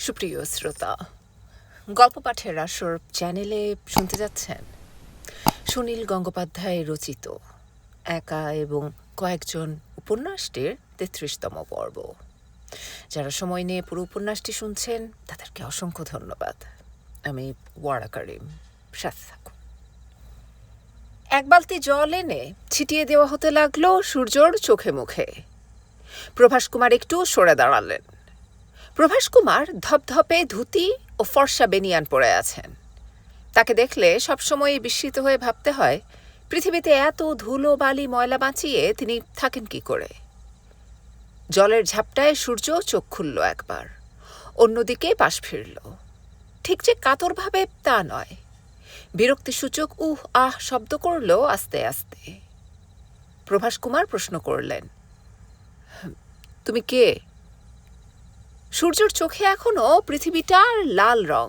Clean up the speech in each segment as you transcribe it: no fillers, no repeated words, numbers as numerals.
সুপ্রিয় শ্রোতা, গল্প পাঠের আসর চ্যানেলে শুনতে যাচ্ছেন সুনীল গঙ্গোপাধ্যায় রচিত একা এবং কয়েকজন উপন্যাসটির ৩৩তম পর্ব। যারা সময় নিয়ে পুরো উপন্যাসটি শুনছেন তাদেরকে অসংখ্য ধন্যবাদ। আমি ওয়ারা করিম, সাথে থাকুন। এক বালতি জল এনে ছিটিয়ে দেওয়া হতে লাগলো সূর্যর চোখে মুখে। প্রভাস কুমার একটু সরে দাঁড়ালেন। প্রভাস কুমার ধপধপে ধুতি ও ফর্সা বেনিয়ান পরে আছেন। তাকে দেখলে সবসময় বিস্মিত হয়ে ভাবতে হয়, পৃথিবীতে এত ধুলো বালি ময়লা বাঁচিয়ে তিনি থাকেন কি করে। জলের ঝাপটায় সূর্য চোখ খুলল একবার, অন্যদিকে পাশ ফিরল। ঠিক যে কাতরভাবে তা নয়, বিরক্তিসূচক উহ আহ শব্দ করল আস্তে আস্তে। প্রভাস কুমার প্রশ্ন করলেন, তুমি কে? সূর্যর চোখে এখনো পৃথিবীটার লাল রং।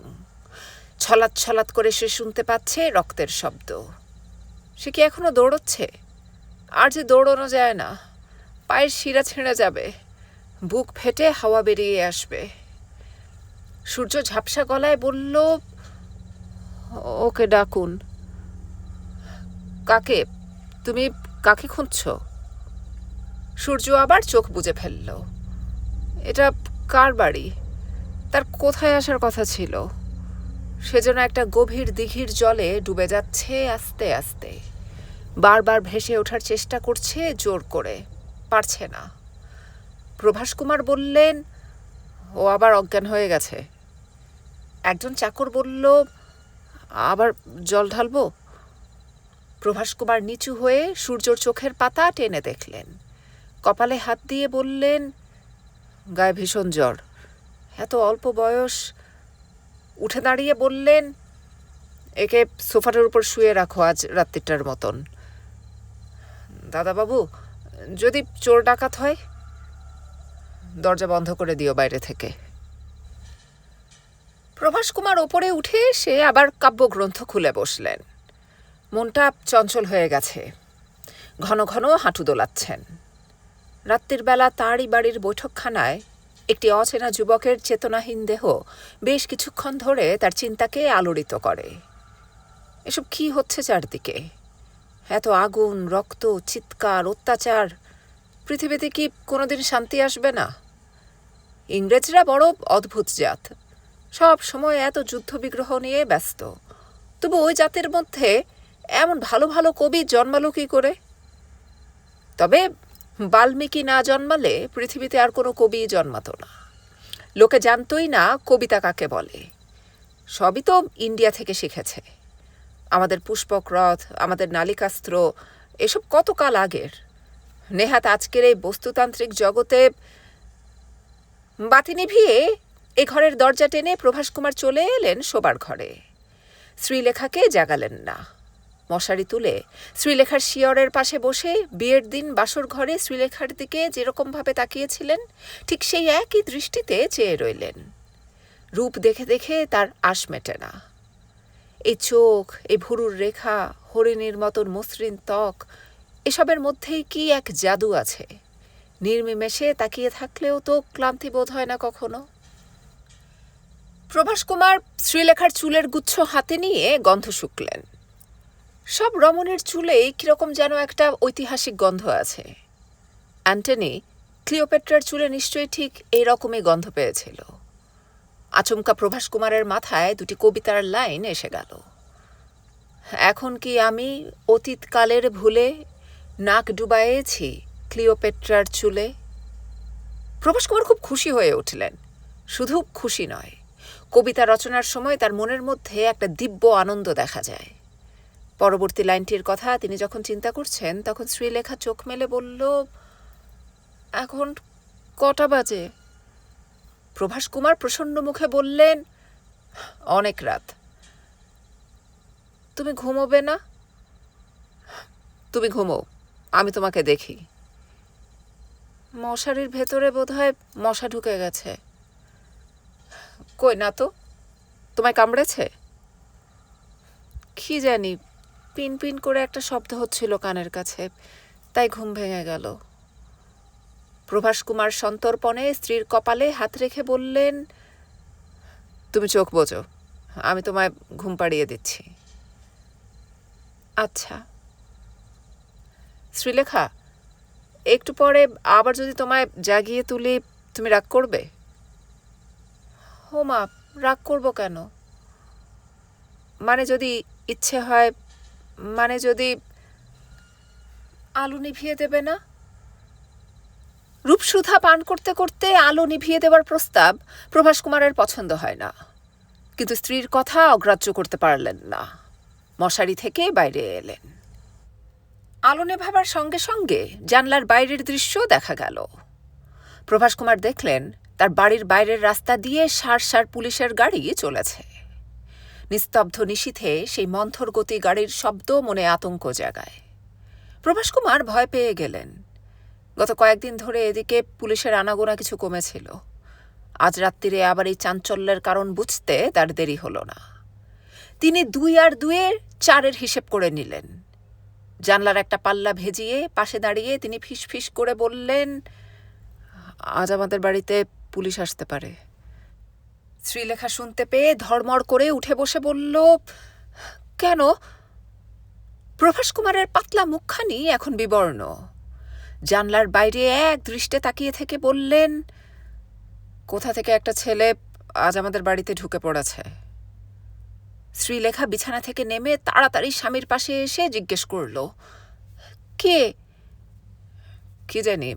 ছলাৎ ছলাৎ করে সে শুনতে পাচ্ছে রক্তের শব্দ। সে কি এখনো দৌড়চ্ছে? আর যে দৌড়ানো যায় না, পায়ের শিরা ছিঁড়ে যাবে, বুক ফেটে হাওয়া বেরিয়ে আসবে। সূর্য ঝাপসা গলায় বলল, ওকে ডাকুন। কাকে? তুমি কাকে খুঁজছ? সূর্য আবার চোখ বুজে ফেলল। এটা কার বাড়ি? তার কোথায় আসার কথা ছিল? সে যেন একটা গভীর দিঘির জলে ডুবে যাচ্ছে আস্তে আস্তে। বারবার ভেসে ওঠার চেষ্টা করছে জোর করে, পারছে না। প্রভাস কুমার বললেন, ও আবার অজ্ঞান হয়ে গেছে। একজন চাকর বলল, আবার জল ঢালবো? প্রভাস কুমার নিচু হয়ে সূর্যর চোখের পাতা টেনে দেখলেন। কপালে হাত দিয়ে বললেন, গায়ে ভীষণ জ্বর, এত অল্প বয়স। উঠে দাঁড়িয়ে বললেন, একে সোফাটার উপর শুয়ে রাখো আজ রাত্রিটার মতন। দাদাবাবু, যদি চোর ডাকাত হয়? দরজা বন্ধ করে দিও বাইরে থেকে। প্রভাস কুমার ওপরে উঠে সে আবার কাব্যগ্রন্থ খুলে বসলেন। মনটা চঞ্চল হয়ে গেছে। ঘন ঘন হাঁটু দোলাচ্ছেন। রাত্রির বেলা তাঁরই বাড়ির বৈঠকখানায় একটি অচেনা যুবকের চেতনাহীন দেহ বেশ কিছুক্ষণ ধরে তার চিন্তাকে আলোড়িত করে। এসব কি হচ্ছে চারদিকে? এত আগুন, রক্ত, চিৎকার, অত্যাচার। পৃথিবীতে কি কোনোদিন শান্তি আসবে না? ইংরেজরা বড় অদ্ভুত জাত, সব সময় এত যুদ্ধবিগ্রহ নিয়ে ব্যস্ত। তবু ওই জাতের মধ্যে এমন ভালো ভালো কবি জন্মালো কি করে? তবে বাল্মীকি না জন্মালে পৃথিবীতে আর কোনো কবি জন্মাতো না। লোকে জানতই না কবিতা কাকে বলে। সবই তো ইন্ডিয়া থেকে শিখেছে। আমাদের পুষ্পক রথ, আমাদের নালিকাস্ত্র, এসব কত কাল আগের। নেহাত আজকের এই বস্তুতান্ত্রিক জগতে। বাতি নিভিয়ে এ ঘরের দরজা টেনে প্রভাস কুমার চলে এলেন শোবার ঘরে। শ্রীলেখাকে জাগালেন না। মশারি তুলে শ্রীলেখার শিয়রের পাশে বসে বিয়ের দিন বাসর ঘরে শ্রীলেখার দিকে যেরকমভাবে তাকিয়েছিলেন, ঠিক সেই একই দৃষ্টিতে চেয়ে রইলেন। রূপ দেখে দেখে তার আশ মেটে না। এই চোখ, এই ভুরুর রেখা, হরিণীর মতন মসৃণ ত্বক, এসবের মধ্যেই কি এক জাদু আছে। নির্মিমেষে তাকিয়ে থাকলেও তো ক্লান্তি বোধ হয় না কখনো। প্রভাস কুমার শ্রীলেখার চুলের গুচ্ছ হাতে নিয়ে গন্ধ শুকলেন। সব রমণীর চুলেই কিরকম যেন একটা ঐতিহাসিক গন্ধ আছে। অ্যান্টনি ক্লিওপেট্রার চুলে নিশ্চয়ই ঠিক এই রকমই গন্ধ পেয়েছিল। আচমকা প্রভাস কুমারের মাথায় দুটি কবিতার লাইন এসে গেল। এখন কি আমি অতীতকালের ভুলে নাক ডুবাইয়েছি ক্লিওপেট্রার চুলে? প্রভাস কুমার খুব খুশি হয়ে উঠলেন। শুধু খুশি নয়, কবিতা রচনার সময় তার মনের মধ্যে একটা দিব্য আনন্দ দেখা যায়। পরবর্তী লাইনটির কথা তিনি যখন চিন্তা করছেন, তখন শ্রীলেখা চোখ মেলে বলল, এখন কটা বাজে? প্রভাস কুমার প্রসন্ন মুখে বললেন, অনেক রাত। তুমি ঘুমোবে না? তুমি ঘুমো, আমি তোমাকে দেখি। মশারির ভেতরে বোধহয় মশা ঢুকে গেছে। কই না তো, তোমায় কামড়েছে? কি জানি, পিন পিন করে একটা শব্দ হচ্ছিল কানের কাছে, তাই ঘুম ভেঙে গেল। প্রভাস কুমার সন্তর্পণে স্ত্রীর কপালে হাত রেখে বললেন, তুমি চোখ বোঝো, আমি তোমায় ঘুম পাড়িয়ে দিচ্ছি। আচ্ছা। শ্রীলেখা, একটু পরে আবার যদি তোমায় জাগিয়ে তুলি, তুমি রাগ করবে? ও মা, রাগ করব কেন? মানে যদি ইচ্ছে হয়, মানে যদি আলো নিভিয়ে দেবে না? রূপসুধা পান করতে করতে আলো নিভিয়ে দেওয়ার প্রস্তাব প্রভাস কুমারের পছন্দ হয় না, কিন্তু স্ত্রীর কথা অগ্রাহ্য করতে পারলেন না। মশারি থেকে বাইরে এলেন। আলো নেভাবার সঙ্গে সঙ্গে জানলার বাইরের দৃশ্য দেখা গেল। প্রভাস কুমার দেখলেন তার বাড়ির বাইরের রাস্তা দিয়ে সার সার পুলিশের গাড়ি চলেছে। নিস্তব্ধ নিশীথে সেই মন্থর গতি গাড়ির শব্দ মনে আতঙ্ক জাগায়। প্রভাস কুমার ভয় পেয়ে গেলেন। গত কয়েকদিন ধরে এদিকে পুলিশের আনাগোনা কিছু কমেছিল। আজ রাত্রিরে আবার এই চাঞ্চল্যের কারণ বুঝতে তার দেরি হল না। তিনি 2 আর 2 4 হিসেব করে নিলেন। জানলার একটা পাল্লা ভেজিয়ে পাশে দাঁড়িয়ে তিনি ফিস করে বললেন, আজ আমাদের বাড়িতে পুলিশ আসতে পারে। শ্রীলেখা শুনতে পেয়ে ধড়মড় করে উঠে বসে বলল, কেন? প্রভাস কুমারের পাতলা মুখখানি এখন বিবর্ণ। জানলার বাইরে এক দৃষ্টে তাকিয়ে থেকে বললেন, কোথা থেকে একটা ছেলে আজ আমাদের বাড়িতে ঢুকে পড়েছে। শ্রীলেখা বিছানা থেকে নেমে তাড়াতাড়ি স্বামীর পাশে এসে জিজ্ঞেস করল, কে? কি জানি,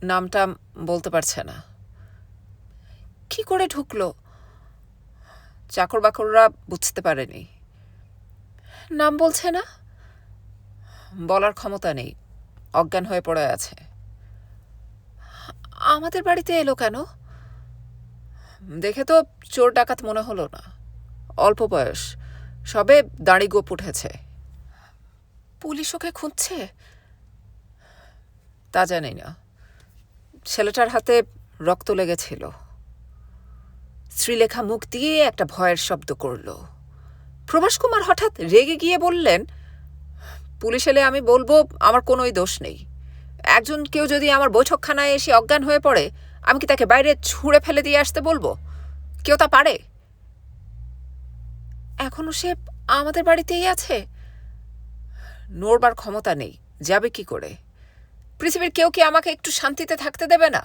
নামটা বলতে পারছে না। কি করে ঢুকলো? চাকর বাকররা বুঝতে পারেনি। নাম বলছে না? বলার ক্ষমতা নেই, অজ্ঞান হয়ে পড়ে আছে। আমাদের বাড়িতে এলো কেন? দেখে তো চোর ডাকাত মনে হলো না। অল্প বয়স, সবে দাড়ি গোপ উঠেছে। পুলিশ ওকে খুঁজছে? তা জানি না। ছেলেটার হাতে রক্ত লেগেছিল। শ্রীলেখা মুখ দিয়ে একটা ভয়ের শব্দ করল। প্রভাস কুমার হঠাৎ রেগে গিয়ে বললেন, পুলিশ এলে আমি বলবো আমার কোনোই দোষ নেই। একজন কেউ যদি আমার বৈঠকখানায় এসে অজ্ঞান হয়ে পড়ে, আমি কি তাকে বাইরে ছুঁড়ে ফেলে দিয়ে আসতে বলবো? কেউ তা পারে? এখনো সে আমাদের বাড়িতেই আছে? নড়বার ক্ষমতা নেই, যাবে কি করে? পৃথিবীর কেউ কি আমাকে একটু শান্তিতে থাকতে দেবে না?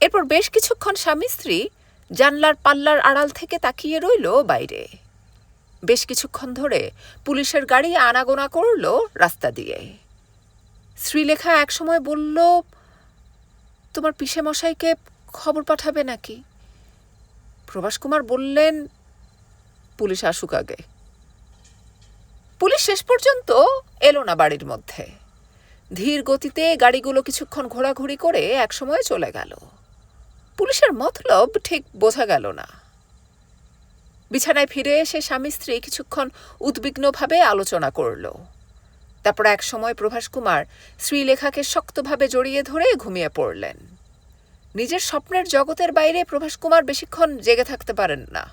এরপর বেশ কিছুক্ষণ স্বামী স্ত্রী জানলার পাল্লার আড়াল থেকে তাকিয়ে রইল বাইরে। বেশ কিছুক্ষণ ধরে পুলিশের গাড়ি আনাগোনা করল রাস্তা দিয়ে। শ্রীলেখা একসময় বলল, তোমার পিসে মশাইকে খবর পাঠাবে নাকি? প্রভাস কুমার বললেন, পুলিশ আসুক আগে। পুলিশ শেষ পর্যন্ত এলো না বাড়ির মধ্যে। ধীর গতিতে গাড়িগুলো কিছুক্ষণ ঘোরাঘুরি করে একসময় চলে গেল। পুলিশের মতলব ঠিক বোঝা গেল না। বিছানায় ফিরে এসে স্বামী স্ত্রী কিছুক্ষণ উদ্বিগ্নভাবে আলোচনা করল। তারপর এক সময় প্রভাস কুমার শ্রীলেখাকে শক্তভাবে জড়িয়ে ধরে ঘুমিয়ে পড়লেন। নিজের স্বপ্নের জগতের বাইরে প্রভাস কুমার বেশিক্ষণ জেগে থাকতে পারেন না।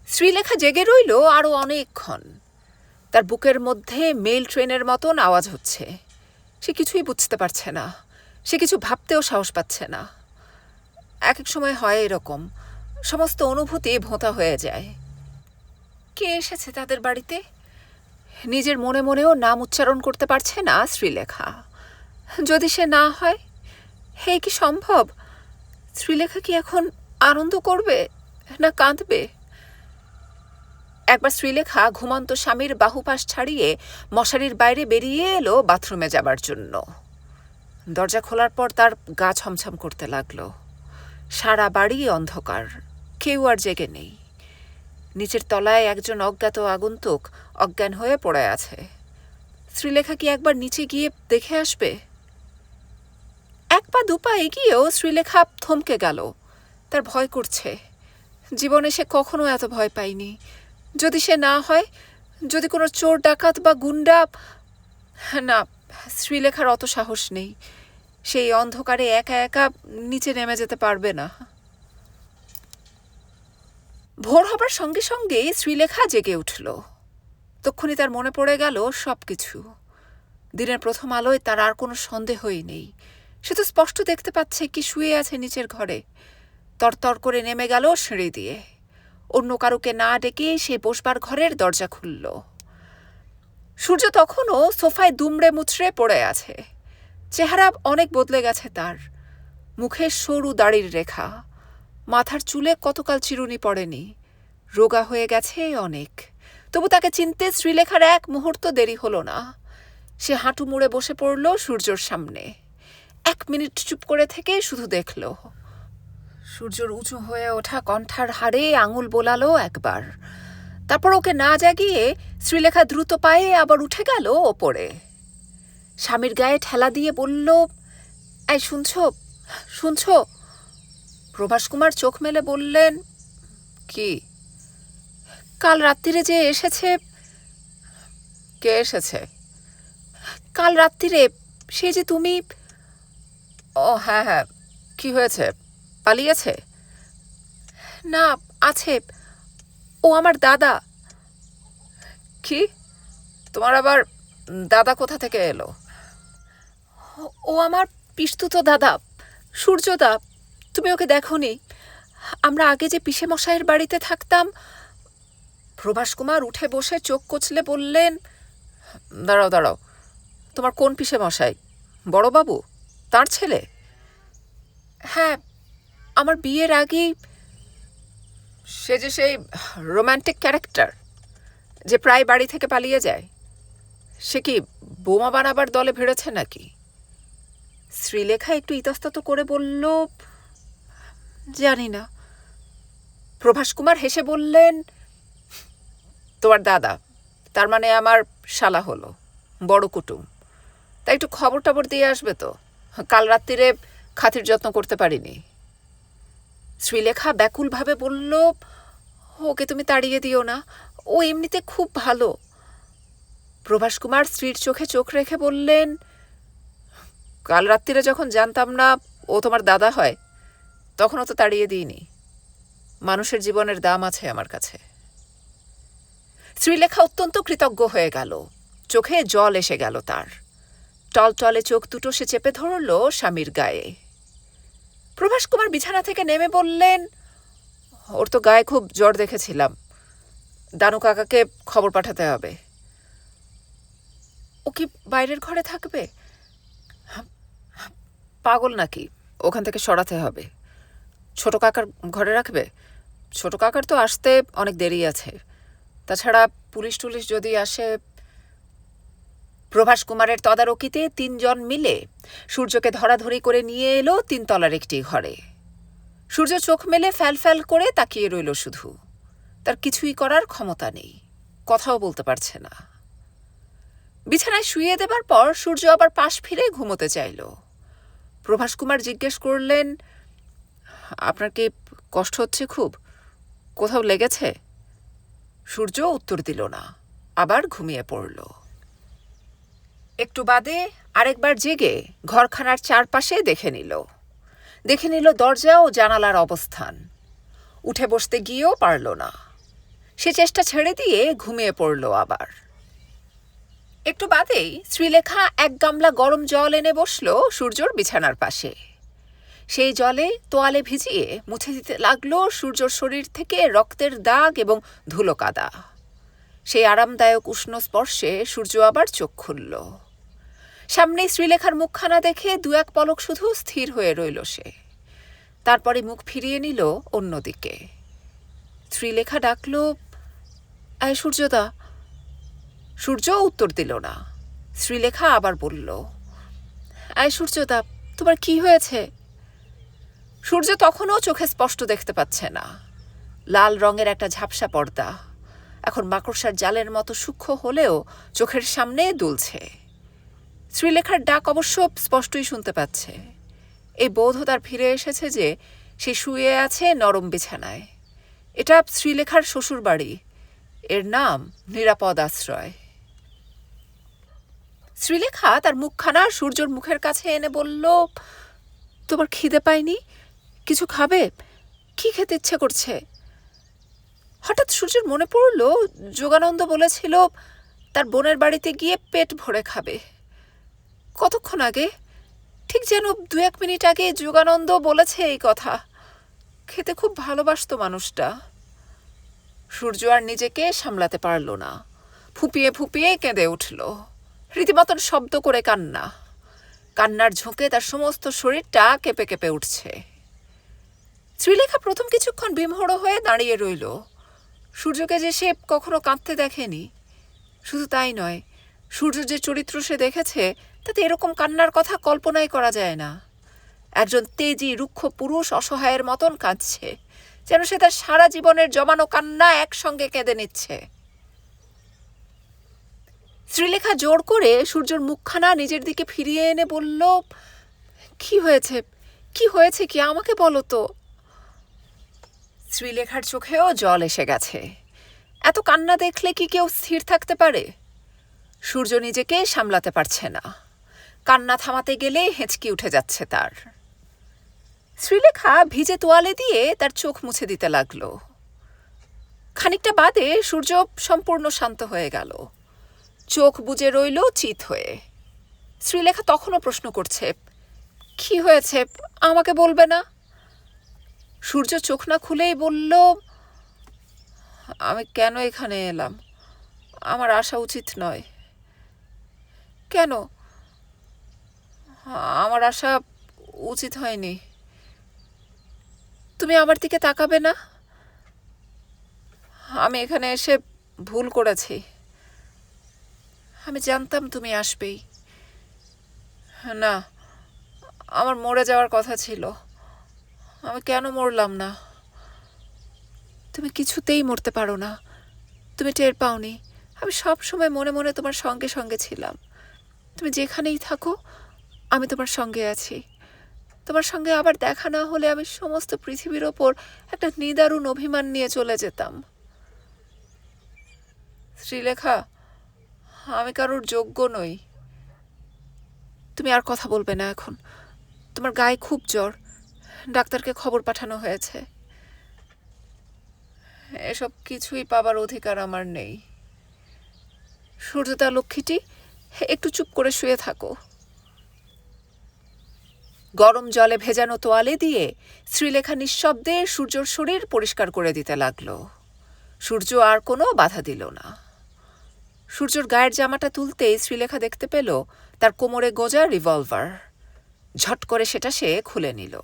শ্রীলেখা জেগে রইল আরো অনেকক্ষণ। তার বুকের মধ্যে মেল ট্রেনের মতন আওয়াজ হচ্ছে। সে কিছুই বুঝতে পারছে না, সে কিছু ভাবতেও সাহস পাচ্ছে না। এক এক সময় হয় এরকম, সমস্ত অনুভূতি ভোঁতা হয়ে যায়। কে এসেছে তাদের বাড়িতে? নিজের মনে মনেও নাম উচ্চারণ করতে পারছে না শ্রীলেখা। যদি সে না হয়, হে কি সম্ভব? শ্রীলেখা কি এখন আনন্দ করবে না কাঁদবে? একবার শ্রীলেখা ঘুমন্ত স্বামীর বাহুপাশ ছাড়িয়ে মশারির বাইরে বেরিয়ে এলো বাথরুমে যাবার জন্য। দরজা খোলার পর তার গা ছমছম করতে লাগলো। সারা বাড়ি অন্ধকার, কেউ আর জেগে নেই। নিচের তলায় একজন অজ্ঞাত আগন্তুক অজ্ঞান হয়ে পড়ে আছে। শ্রীলেখা কি একবার নিচে গিয়ে দেখে আসবে? 1 পা 2 পা এগিয়েও শ্রীলেখা থমকে গেল। তার ভয় করছে। জীবনে সে কখনো এত ভয় পায়নি। যদি সে না হয়, যদি কোনো চোর ডাকাত বা গুন্ডা। না, শ্রীলেখার অত সাহস নেই। সেই অন্ধকারে একা একা নিচে নেমে যেতে পারবে না। ভোর হবার সঙ্গে সঙ্গেই শ্রীলেখা জেগে উঠল। তক্ষুনি তার মনে পড়ে গেল সবকিছু। দিনের প্রথম আলোয় তার আর কোনো সন্দেহই নেই। সে তো স্পষ্ট দেখতে পাচ্ছে কি শুয়ে আছে নিচের ঘরে। তরতর করে নেমে গেল সিঁড়ি দিয়ে। অন্য কারুকে না ডেকে সে বসবার ঘরের দরজা খুলল। সূর্য তখনও সোফায় দুমড়ে মুচড়ে পড়ে আছে। চেহারা অনেক বদলে গেছে তার। মুখে সরু দাড়ির রেখা, মাথার চুলে কতকাল চিরুনি পড়েনি, রোগা হয়ে গেছে অনেক। তবু তাকে চিনতে শ্রীলেখার এক মুহূর্ত দেরি হলো না। সে হাঁটু মুড়ে বসে পড়ল সূর্যর সামনে। 1 মিনিট চুপ করে থেকে শুধু দেখল। সূর্যর উঁচু হয়ে ওঠা কণ্ঠার হাড়ে আঙুল বোলালো একবার। তারপর ওকে না জাগিয়ে শ্রীলেখা দ্রুত পায়ে আবার উঠে গেল ওপরে। স্বামীর গায়ে ঠেলা দিয়ে বলল, এই শুনছ শুনছ? প্রভাস কুমার চোখ মেলে বললেন, কি? কাল রাত্রিরে যে এসেছে। কে এসেছে? কাল রাত্রিরে সে যে তুমি। ও হ্যাঁ হ্যাঁ, কি হয়েছে? পালিয়েছে? না, আছে। ও আমার দাদা। কি? তোমার আবার দাদা কোথা থেকে এলো? ও আমার পিস্তুত দাদা, সূর্যদা। তুমি ওকে দেখোনি? আমরা আগে যে পিসে মশাইয়ের বাড়িতে থাকতাম। প্রভাস কুমার উঠে বসে চোখ কচলে বললেন, দাঁড়াও দাঁড়াও, তোমার কোন পিসে মশাই? বড়বাবু, তার ছেলে? হ্যাঁ, আমার বিয়ের আগেই। সে যে সেই রোম্যান্টিক ক্যারেক্টার যে প্রায় বাড়ি থেকে পালিয়ে যায়। সে কি বোমা বানাবার দলে ভিড়েছে নাকি? শ্রীলেখা একটু ইতস্তত করে বলল, জানি না। প্রভাস কুমার হেসে বললেন, তোমার দাদা, তার মানে আমার শালা হলো, বড় কুটুম। তাই একটু খবর টবর দিয়ে আসবে তো। কাল রাত্রিরে খাতির যত্ন করতে পারিনি। শ্রীলেখা ব্যাকুলভাবে বলল, ওকে তুমি তাড়িয়ে দিও না, ও এমনিতে খুব ভালো। প্রভাস কুমার স্ত্রীর চোখে চোখ রেখে বললেন, কাল রাত্রিরে যখন জানতাম না ও তোমার দাদা হয়, তখনও তো তাড়িয়ে দিইনি। মানুষের জীবনের দাম আছে আমার কাছে। শ্রীলেখা অত্যন্ত কৃতজ্ঞ হয়ে গেল। চোখে জল এসে গেল তার। টলটলে চোখ দুটো সে চেপে ধরল স্বামীর গায়ে। প্রভাস কুমার বিছানা থেকে নেমে বললেন, ওর তো গায়ে খুব জ্বর দেখেছিলাম। দানু কাকাকে খবর পাঠাতে হবে। ও কি বাইরের ঘরে থাকবে? পাগল নাকি? ওখান থেকে সরাতে হবে। ছোট কাকার ঘরে রাখবে? ছোট কাকার তো আসতে অনেক দেরি আছে। তাছাড়া পুলিশ টুলিশ যদি আসে। প্রভাস কুমারের তদারকিতে 3 জন মিলে সূর্যকে ধরাধরি করে নিয়ে এলো 3 তলার একটি ঘরে। সূর্য চোখ মেলে ফ্যাল ফ্যাল করে তাকিয়ে রইল শুধু। তার কিছুই করার ক্ষমতা নেই, কথাও বলতে পারছে না। বিছানায় শুইয়ে দেবার পর সূর্য আবার পাশ ফিরে ঘুমোতে চাইল। প্রভাস কুমার জিজ্ঞেস করলেন, আপনার কি কষ্ট হচ্ছে খুব? কোথাও লেগেছে? সূর্য উত্তর দিল না, আবার ঘুমিয়ে পড়ল। একটু বাদে আরেকবার জেগে ঘরখানার চারপাশে দেখে নিল দরজা ও জানালার অবস্থান। উঠে বসতে গিয়েও পারল না। সে চেষ্টা ছেড়ে দিয়ে ঘুমিয়ে পড়ল আবার। একটু বাদেই শ্রীলেখা 1 গামলা গরম জল এনে বসল সূর্যর বিছানার পাশে। সেই জলে তোয়ালে ভিজিয়ে মুছে দিতে লাগলো সূর্যর শরীর থেকে রক্তের দাগ এবং ধুলো কাদা। সেই আরামদায়ক উষ্ণ স্পর্শে সূর্য আবার চোখ খুলল। সামনে শ্রীলেখার মুখখানা দেখে 2-1 পলক শুধু স্থির হয়ে রইল সে। তারপরে মুখ ফিরিয়ে নিল অন্যদিকে। শ্রীলেখা ডাকল, আয় সূর্যদা। সূর্য উত্তর দিল না। শ্রীলেখা আবার বলল, আয় সূর্যদা, তোমার কি হয়েছে? সূর্য তখনও চোখে স্পষ্ট দেখতে পাচ্ছে না। লাল রঙের একটা ঝাপসা পর্দা এখন মাকড়সার জালের মতো সূক্ষ্ম হলেও চোখের সামনে দুলছে। শ্রীলেখার ডাক অবশ্য স্পষ্টই শুনতে পাচ্ছে। এই বোধ তার ফিরে এসেছে যে সে শুয়ে আছে নরম বিছানায়। এটা শ্রীলেখার শ্বশুর বাড়ি। এর নাম নিরাপদ আশ্রয়। শ্রীলেখা তার মুখখানা সূর্যর মুখের কাছে এনে বলল, তোমার খিদে পায়নি? কিছু খাবে? কি খেতে ইচ্ছে করছে? হঠাৎ সূর্যের মনে পড়ল যোগানন্দ বলেছিল তার বোনের বাড়িতে গিয়ে পেট ভরে খাবে। কতক্ষণ আগে? ঠিক যেন 2-1 মিনিট আগে যোগানন্দ বলেছে এই কথা। খেতে খুব ভালোবাসতো মানুষটা। সূর্য আর নিজেকে সামলাতে পারল না, ফুপিয়ে ফুপিয়ে কেঁদে উঠল, রীতিমতন শব্দ করে কান্না। কান্নার ঝোঁকে তার সমস্ত শরীরটা কেঁপে কেঁপে উঠছে। শ্রীলেখা প্রথম কিছুক্ষণ বিমোড় হয়ে দাঁড়িয়ে রইল। সূর্যকে যে সে কখনো কাঁদতে দেখেনি। শুধু তাই নয়, সূর্য যে চরিত্র সে দেখেছে তাতে এরকম কান্নার কথা কল্পনাই করা যায় না। একজন তেজি রুক্ষ পুরুষ অসহায়ের মতন কাঁদছে, যেন সে তার সারা জীবনের জমানো কান্না একসঙ্গে কেঁদে নিচ্ছে। শ্রীলেখা জোর করে সূর্যর মুখখানা নিজের দিকে ফিরিয়ে এনে বলল, কি হয়েছে, কি হয়েছে, কি আমাকে বলো তো। শ্রীলেখার চোখেও জল এসে গেছে। এত কান্না দেখলে কি কেউ স্থির থাকতে পারে? সূর্য নিজেকে সামলাতে পারছে না, কান্না থামাতে গেলে হেঁচকি উঠে যাচ্ছে তার। শ্রীলেখা ভিজে তোয়ালে দিয়ে তার চোখ মুছে দিতে লাগল। খানিকটা বাদে সূর্য সম্পূর্ণ শান্ত হয়ে গেল, চোখ বুজে রইল চিত হয়ে। শ্রীলেখা তখনও প্রশ্ন করছে, কি হয়েছে, আমাকে বলবে না? সূর্য চোখ না খুলেই বলল, আমি কেন এখানে এলাম? আমার আসা উচিত নয়। কেন? আমার আসা উচিত হয়নি। তুমি আমার দিকে তাকাবে না? আমি এখানে এসে ভুল করেছি। আমি জানতাম তুমি আসবেই। না, আমার মরে যাওয়ার কথা ছিল। আমি কেন মরলাম না? তুমি কিছুতেই মরতে পারো না। তুমি টের পাওনি, আমি সব সময় মনে মনে তোমার সঙ্গে সঙ্গে ছিলাম। তুমি যেখানেই থাকো আমি তোমার সঙ্গে আছি। তোমার সঙ্গে আবার দেখা না হলে আমি সমস্ত পৃথিবীর ওপর একটা নিদারুণ অভিমান নিয়ে চলে যেতাম। শ্রীলেখা, আমি কারোর যোগ্য নই। তুমি আর কথা বলবে না এখন। তোমার গায়ে খুব জ্বর, ডাক্তারকে খবর পাঠানো হয়েছে। এসব কিছুই পাবার অধিকার আমার নেই। সূর্যতা লক্ষ্মীটি, একটু চুপ করে শুয়ে থাকো। গরম জলে ভেজানো তোয়ালে দিয়ে শ্রীলেখা নিঃশব্দে সূর্যর শরীর পরিষ্কার করে দিতে লাগল। সূর্য আর কোনো বাধা দিল না। সূর্যর গায়ের জামাটা তুলতেই শ্রীলেখা দেখতে পেল তার কোমরে গোজা রিভলভার। ঝট করে সেটা সে খুলে নিল।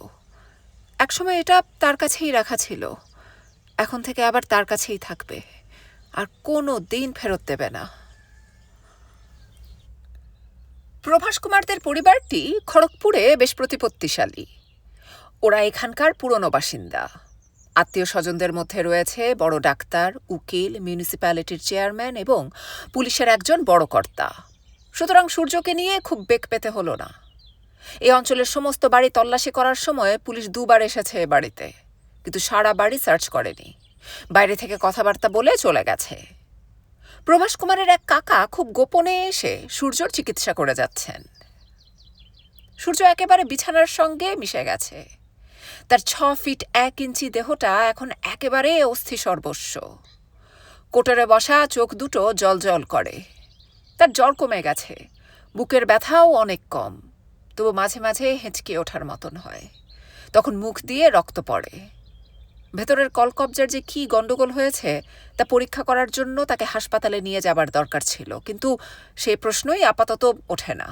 একসময় এটা তার কাছেই রাখা ছিল, এখন থেকে আবার তার কাছেই থাকবে, আর কোনো দিন ফেরত দেবে না। প্রভাস কুমারদের পরিবারটি খড়গপুরে বেশ প্রতিপত্তিশালী। ওরা এখানকার পুরনো বাসিন্দা। আত্মীয় স্বজনদের মধ্যে রয়েছে বড় ডাক্তার, উকিল, মিউনিসিপ্যালিটির চেয়ারম্যান এবং পুলিশের একজন বড় কর্তা। সুতরাং সূর্যকে নিয়ে খুব বেগ পেতে হলো না। এই অঞ্চলের সমস্ত বাড়ি তল্লাশি করার সময় পুলিশ 2 বার এসেছে এ বাড়িতে, কিন্তু সারা বাড়ি সার্চ করেনি। বাইরে থেকে কথাবার্তা বলে চলে গেছে। প্রভাস কুমারের এক কাকা খুব গোপনে এসে সূর্যর চিকিৎসা করে যাচ্ছেন। সূর্য একেবারে বিছানার সঙ্গে মিশে গেছে। তার 6 ফিট 1 ইঞ্চি দেহটা এখন একেবারে অস্থি সর্বস্ব। কোটরে বসা চোখ দুটো জল করে। তার জ্বর কমে গেছে, বুকের ব্যথাও অনেক কম, তবু মাঝে মাঝে হেঁচকে ওঠার মতন হয়। তখন মুখ দিয়ে রক্ত পড়ে। ভেতরের কলকবজার যে কি গন্ডগোল হয়েছে তা পরীক্ষা করার জন্য তাকে হাসপাতালে নিয়ে যাবার দরকার ছিল, কিন্তু সেই প্রশ্নই আপাতত ওঠে না।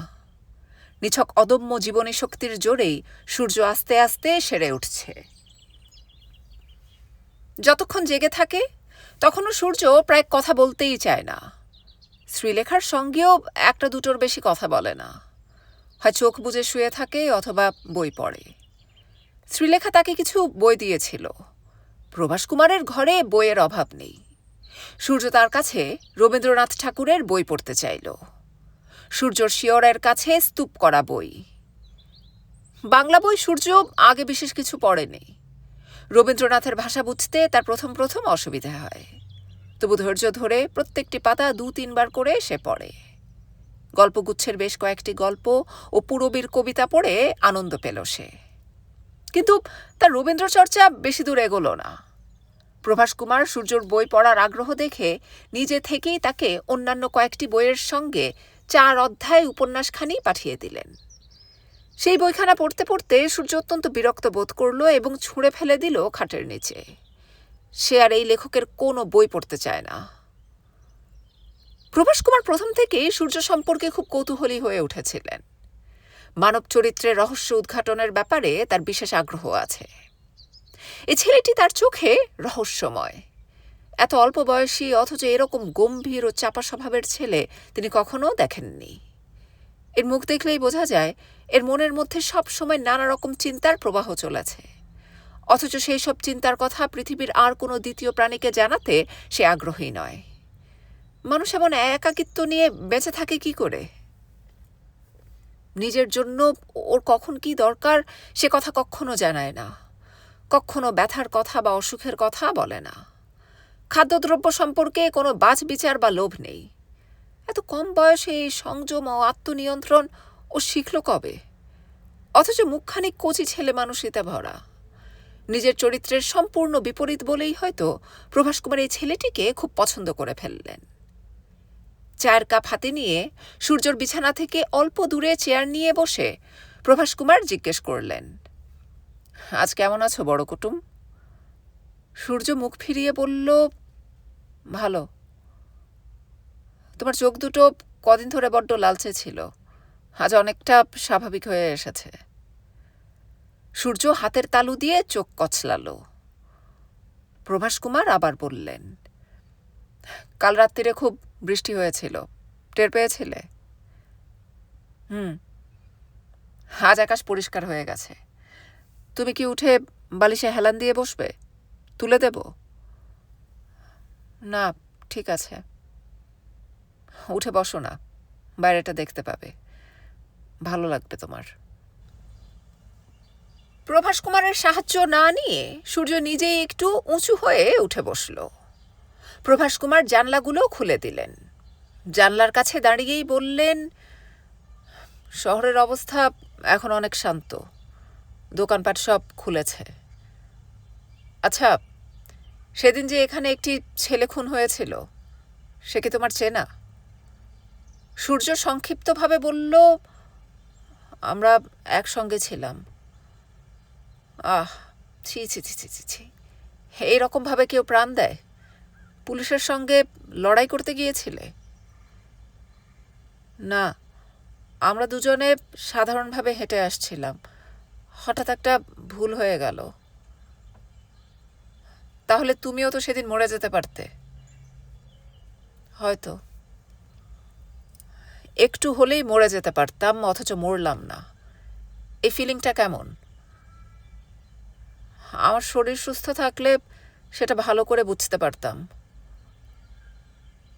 নিছক অদম্য জীবনী শক্তির জোরেই সূর্য আস্তে আস্তে সেরে উঠছে। যতক্ষণ জেগে থাকে তখনও সূর্য প্রায় কথা বলতেই চায় না। শ্রীলেখার সঙ্গেও 1-2টোর বেশি কথা বলে না। হয় চোখ বুজে শুয়ে থাকে অথবা বই পড়ে। শ্রীলেখা তাকে কিছু বই দিয়েছিল। প্রভাস কুমারের ঘরে বইয়ের অভাব নেই। সূর্য তার কাছে রবীন্দ্রনাথ ঠাকুরের বই পড়তে চাইল। সূর্যর শিয়রের কাছে স্তূপ করা বই। বাংলা বই সূর্য আগে বিশেষ কিছু পড়েনি। রবীন্দ্রনাথের ভাষা বুঝতে তার প্রথম প্রথম অসুবিধা হয়, তবু ধৈর্য ধরে প্রত্যেকটি পাতা 2-3 বার করে সে পড়ে। গল্পগুচ্ছের বেশ কয়েকটি গল্প ও পুরবীর কবিতা পড়ে আনন্দ পেল সে। কিন্তু তার রবীন্দ্রচর্চা বেশি দূর এগোলো না। প্রভাস কুমার সূর্যর বই পড়ার আগ্রহ দেখে নিজে থেকেই তাকে অন্যান্য কয়েকটি বইয়ের সঙ্গে 4 অধ্যায় উপন্যাসখানি পাঠিয়ে দিলেন। সেই বইখানা পড়তে পড়তে সূর্য অত্যন্ত বিরক্ত বোধ করল এবং ছুঁড়ে ফেলে দিল খাটের নিচে। সে আর এই লেখকের কোনো বই পড়তে চায় না। প্রভাস কুমার প্রথম থেকেই সূর্য সম্পর্কে খুব কৌতূহলী হয়ে উঠেছিলেন। মানব চরিত্রের রহস্য উদ্ঘাটনের ব্যাপারে তার বিশেষ আগ্রহ আছে। এই ছেলেটি তার চোখে রহস্যময়। এত অল্প বয়সী অথচ এরকম গম্ভীর ও চাপা স্বভাবের ছেলে তিনি কখনো দেখেননি। এর মুখ দেখলেই বোঝা যায় এর মনের মধ্যে সব সময় নানা রকম চিন্তার প্রবাহ চলেছে, অথচ সেই সব চিন্তার কথা পৃথিবীর আর কোনো দ্বিতীয় প্রাণীকে জানাতে সে আগ্রহী নয়। মানুষ এমন একাকিত্ব নিয়ে বেঁচে থাকে কি করে? নিজের জন্য ওর কখন কি দরকার সে কথা কখনো জানায় না, কখনো ব্যথার কথা বা অসুখের কথা বলে না। খাদ্যদ্রব্য সম্পর্কে কোনো বাছ বিচার বা লোভ নেই। এত কম বয়সে এই সংযম ও আত্মনিয়ন্ত্রণ ও শিখল কবে? অথচ মুখখানি কচি ছেলে মানুষিতে ভরা। নিজের চরিত্রের সম্পূর্ণ বিপরীত বলেই হয়তো প্রভাস কুমার এই ছেলেটিকে খুব পছন্দ করে ফেললেন। চায়ের কাপ হাতে নিয়ে সূর্যর বিছানা থেকে অল্প দূরে চেয়ার নিয়ে বসে প্রভাস কুমার জিজ্ঞেস করলেন, আজ কেমন আছো বড় কুটুম? সূর্য মুখ ফিরিয়ে বলল, ভালো। তোমার চোখ দুটো কদিন ধরে বড্ড লালচে ছিল, আজ অনেকটা স্বাভাবিক হয়ে এসেছে। সূর্য হাতের তালু দিয়ে চোখ কচলাল। প্রভাস কুমার আবার বললেন, কাল রাত্রিরে খুব বৃষ্টি হয়েছিল, টের পেয়েছিলে? আজ আকাশ পরিষ্কার হয়ে গেছে। তুমি কি উঠে বালিশে হেলান দিয়ে বসবে? তুলে দেব? না, ঠিক আছে, উঠে বসো না, বাইরেটা দেখতে পাবে, ভালো লাগবে তোমার। প্রভাস কুমারের সাহায্য না নিয়ে সূর্য নিজেই একটু উঁচু হয়ে উঠে বসল। প্রভাস কুমার জানলাগুলো খুলে দিলেন। জানলার কাছে দাঁড়িয়েই বললেন, শহরের অবস্থা এখন অনেক শান্ত, দোকানপাট সব খুলেছে। আচ্ছা, সেদিন যে এখানে একটি ছেলে খুন হয়েছিল, সে কি তোমার চেনা? সূর্য সংক্ষিপ্তভাবে বলল, আমরা একসঙ্গে ছিলাম। ছি ছি ছি ছি ছি ছি, এইরকমভাবে কেউ প্রাণ দেয়? পুলিশের সঙ্গে লড়াই করতে গিয়েছিলে? না, আমরা দুজনে সাধারণভাবে হেঁটে আসছিলাম, হঠাৎ একটা ভুল হয়ে গেল। তাহলে তুমিও তো সেদিন মরে যেতে পারতে। হয়তো একটু হলেই মরে যেতে পারতাম, অথচ মরলাম না। এই ফিলিংটা কেমন? আমার শরীর সুস্থ থাকলে সেটা ভালো করে বুঝতে পারতাম।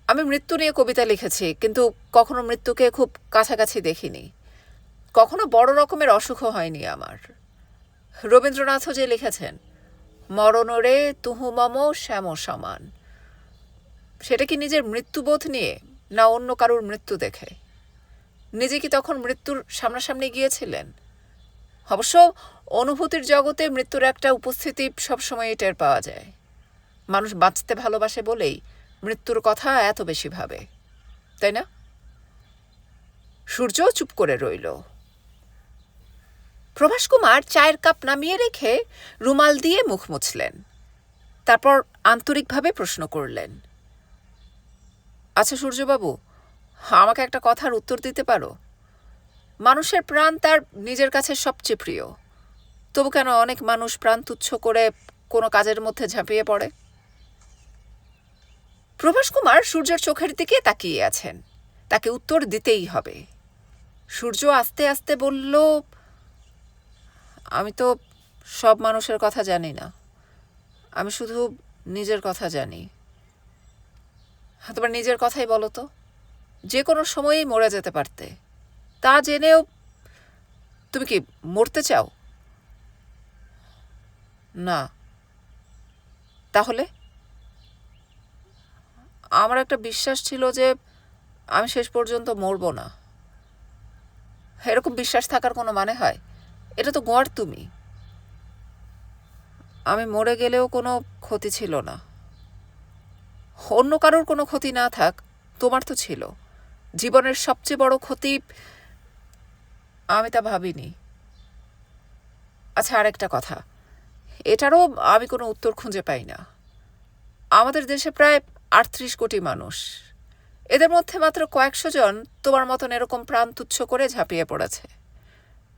আমি মৃত্যু নিয়ে কবিতা লিখেছি, কিন্তু কখনো মৃত্যুকে খুব কাছাকাছি দেখিনি। কখনো বড় রকমের অসুখও হয়নি আমার। রবীন্দ্রনাথও যে লিখেছেন, মরণরে তুহু মম শ্যাম সমান, সেটা কি নিজের মৃত্যুবোধ নিয়ে, না অন্য কারুর মৃত্যু দেখে? নিজে কি তখন মৃত্যুর সামনাসামনি গিয়েছিলেন? অবশ্য অনুভূতির জগতে মৃত্যুর একটা উপস্থিতি সবসময়ই টের পাওয়া যায়। মানুষ বাঁচতে ভালোবাসে বলেই মৃত্যুর কথা এত বেশি ভাবে, তাই না? সূর্য চুপ করে রইল। প্রভাস কুমার চায়ের কাপ নামিয়ে রেখে রুমাল দিয়ে মুখ মুছলেন। তারপর আন্তরিকভাবে প্রশ্ন করলেন, আচ্ছা সূর্যবাবু, আমাকে একটা কথার উত্তর দিতে পারো? মানুষের প্রাণ তার নিজের কাছে সবচেয়ে প্রিয়, তবু কেন অনেক মানুষ প্রাণ তুচ্ছ করে কোনো কাজের মধ্যে ঝাঁপিয়ে পড়ে? প্রভাস কুমার সূর্যের চোখের দিকে তাকিয়ে আছেন, তাকে উত্তর দিতেই হবে। সূর্য আস্তে আস্তে বলল, আমি তো সব মানুষের কথা জানি না, আমি শুধু নিজের কথা জানি। তোমার নিজের কথাই বলো তো। যে কোনো সময়েই মরে যেতে পারতে, তা জেনেও তুমি কি মরতে চাও? না। তাহলে? আমার একটা বিশ্বাস ছিল যে আমি শেষ পর্যন্ত মরব না। এরকম বিশ্বাস থাকার কোনো মানে হয়? এটা তো গোয়ার তুমি। আমি মরে গেলেও কোনো ক্ষতি ছিল না। অন্য কারোর কোনো ক্ষতি না থাক, তোমার তো ছিল। জীবনের সবচেয়ে বড় ক্ষতি। আমি তা ভাবিনি। আচ্ছা, আরেকটা কথা, এটারও আমি কোনো উত্তর খুঁজে পাই না। আমাদের দেশে প্রায় ৩৮ কোটি মানুষ, এদের মধ্যে মাত্র কয়েকশো জন তোমার মতন এরকম প্রাণ তুচ্ছ করে ঝাঁপিয়ে পড়েছে।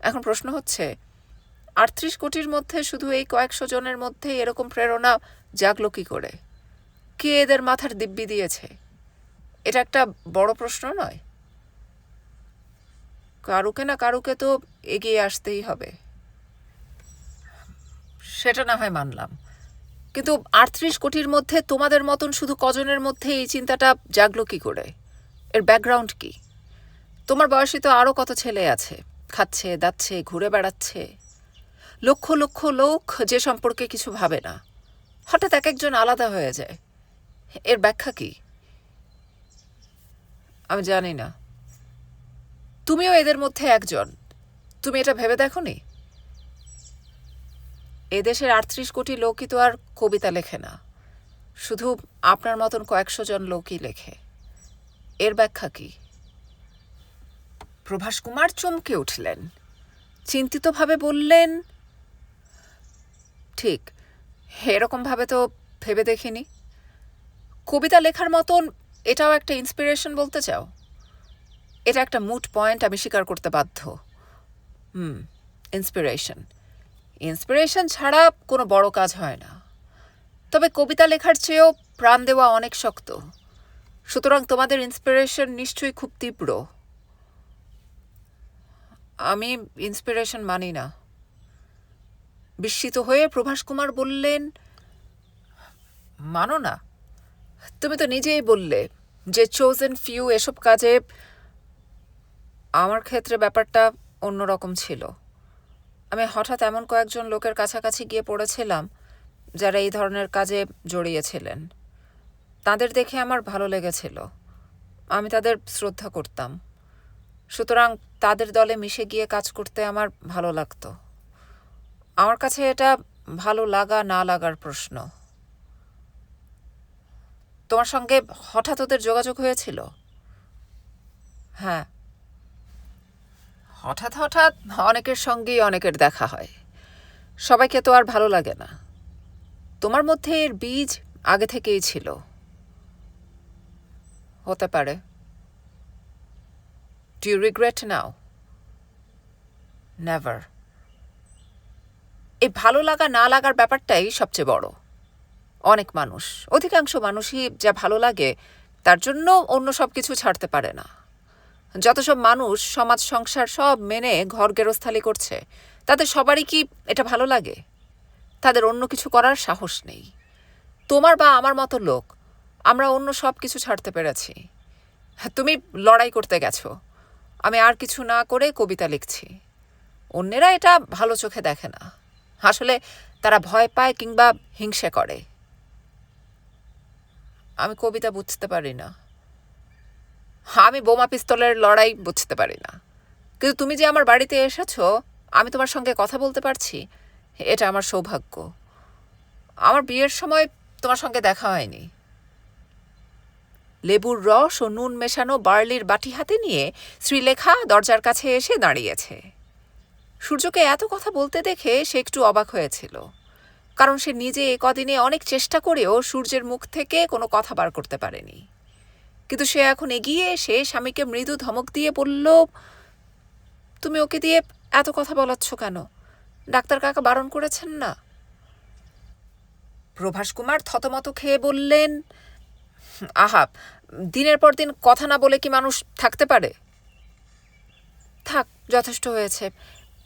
এখন প্রশ্ন হচ্ছে, ৩৮ কোটির মধ্যে শুধু এই কয়েকশো জনের মধ্যে এরকম প্রেরণা জাগলো কি করে? কে এদের মাথার দিব্যি দিয়েছে? এটা একটা বড় প্রশ্ন নয়? কারুকে না কারুকে তো এগিয়ে আসতেই হবে। সেটা না হয় মানলাম, কিন্তু ৩৮ কোটির মধ্যে তোমাদের মতন শুধু কজনের মধ্যে এই চিন্তাটা জাগলো কি করে? এর ব্যাকগ্রাউন্ড কি? তোমার বয়সী তো আরও কত ছেলে আছে, খাচ্ছে দাচ্ছে ঘুরে বেড়াচ্ছে। লক্ষ লক্ষ লোক যে সম্পর্কে কিছু ভাবে না, হঠাৎ এক একজন আলাদা হয়ে যায়। এর ব্যাখ্যা কি? আমি জানি না। তুমিও এদের মধ্যে একজন। তুমি এটা ভেবে দেখোনি? এদেশের ৩৮ কোটি লোকই তো আর কবিতা লেখে না, শুধু আপনার মতন কয়েকশো জন লোকই লেখে। এর ব্যাখ্যা কি? প্রভাস কুমার চমকে উঠলেন, চিন্তিতভাবে বললেন, ঠিক, এরকমভাবে তো ভেবে দেখিনি। কবিতা লেখার মতন এটাও একটা ইন্সপিরেশন বলতে চাও? এটা একটা মুড পয়েন্ট, আমি স্বীকার করতে বাধ্য। ইন্সপিরেশন। ইন্সপিরেশন ছাড়া কোনো বড় কাজ হয় না, তবে কবিতা লেখার চেয়েও প্রাণ দেওয়া অনেক শক্ত। সুতরাং তোমাদের ইন্সপিরেশন নিশ্চয়ই খুব তীব্র। আমি ইন্সপিরেশন মানি না। বিস্মিত হয়ে প্রভাস কুমার বললেন, মানো না? তুমি তো নিজেই বললে যে চোজেন ফিউ এসব কাজে। আমার ক্ষেত্রে ব্যাপারটা অন্যরকম ছিল। আমি হঠাৎ এমন কয়েকজন লোকের কাছাকাছি গিয়ে পড়েছিলাম যারা এই ধরনের কাজে জড়িয়েছিলেন। তাদের দেখে আমার ভালো লেগেছিল, আমি তাদের শ্রদ্ধা করতাম। সুতরাং তাদের দলে মিশে গিয়ে কাজ করতে আমার ভালো লাগতো। আমার কাছে এটা ভালো লাগা না লাগার প্রশ্ন। তোমার সঙ্গে হঠাৎ ওদের যোগাযোগ হয়েছিল? হ্যাঁ, হঠাৎ হঠাৎ অনেকের সঙ্গেই অনেকের দেখা হয়। সবাইকে তো আর ভালো লাগে না। তোমার মধ্যে এর বীজ আগে থেকেই ছিল। হতে পারে। Do you regret now? Never. এই ভালো লাগা না লাগার ব্যাপারটাই সবচেয়ে বড়। অনেক মানুষ, অধিকাংশ মানুষই যা ভালো লাগে তার জন্য অন্য সব কিছু ছাড়তে পারে না। যত সব মানুষ সমাজ সংসার সব মেনে ঘর গেরস্থালি করছে, তাদের সবারই কি এটা ভালো লাগে? তাদের অন্য কিছু করার সাহস নেই। তোমার বা আমার মতো লোক, আমরা অন্য সব কিছু ছাড়তে পেরেছি। তুমি লড়াই করতে গেছো, আমি আর কিছু না করে কবিতা লিখছি। অন্যেরা এটা ভালো চোখে দেখে না, আসলে তারা ভয় পায় কিংবা হিংসে করে। আমি কবিতা বুঝতে পারি না। আমি বোমা পিস্তলের লড়াই বুঝতে পারি না। কিন্তু তুমি যে আমার বাড়িতে এসেছো, আমি তোমার সঙ্গে কথা বলতে পারছি, এটা আমার সৌভাগ্য। আমার বিয়ের সময় তোমার সঙ্গে দেখা হয়নি। লেবুর রস ও নুন মেশানো বার্লির বাটি হাতে নিয়ে শ্রীলেখা দরজার কাছে এসে দাঁড়িয়েছে। সূর্যকে এত কথা বলতে দেখে সে একটু অবাক হয়েছিল, কারণ সে নিজে এ কদিনে অনেক চেষ্টা করেও সূর্যের মুখ থেকে কোনো কথা বার করতে পারেনি। কিন্তু সে এখন এগিয়ে এসে স্বামীকে মৃদু ধমক দিয়ে বলল, তুমি ওকে দিয়ে এত কথা বলাচ্ছ কেন? ডাক্তার কাকা বারণ করেছেন না? প্রভাস কুমার থতমত খেয়ে বললেন, আহা, দিনের পর দিন কথা না বলে কি মানুষ থাকতে পারে? থাক, যথেষ্ট হয়েছে,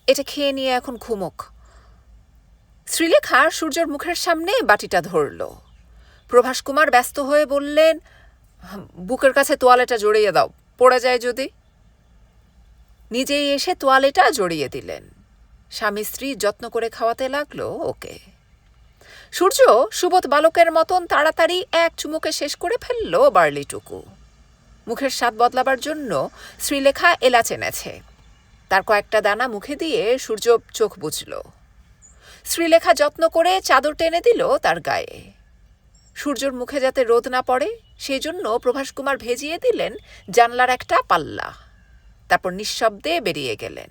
এটা খেয়ে নিয়ে এখন ঘুমোক। শ্রীলেখা সূর্যের মুখের সামনে বাটিটা ধরল। প্রভাস কুমার ব্যস্ত হয়ে বললেন, বুকের কাছে তোয়ালেটা জড়িয়ে দাও, পড়ে যায় যদি। নিজেই এসে তোয়ালেটা জড়িয়ে দিলেন। স্বামী স্ত্রী যত্ন করে খাওয়াতে লাগলো ওকে। সূর্য সুবোধ বালকের মতন তাড়াতাড়ি এক চুমুকে শেষ করে ফেলল বার্লিটুকু। মুখের স্বাদ বদলাবার জন্য শ্রীলেখা এলাচ এনেছে। তার কয়েকটা দানা মুখে দিয়ে সূর্য চোখ বুঝল। শ্রীলেখা যত্ন করে চাদর টেনে দিল তার গায়ে। সূর্যর মুখে যাতে রোদ না পড়ে সেই জন্য প্রভাস কুমার ভেজিয়ে দিলেন জানলার একটা পাল্লা। তারপর নিঃশব্দে বেরিয়ে গেলেন।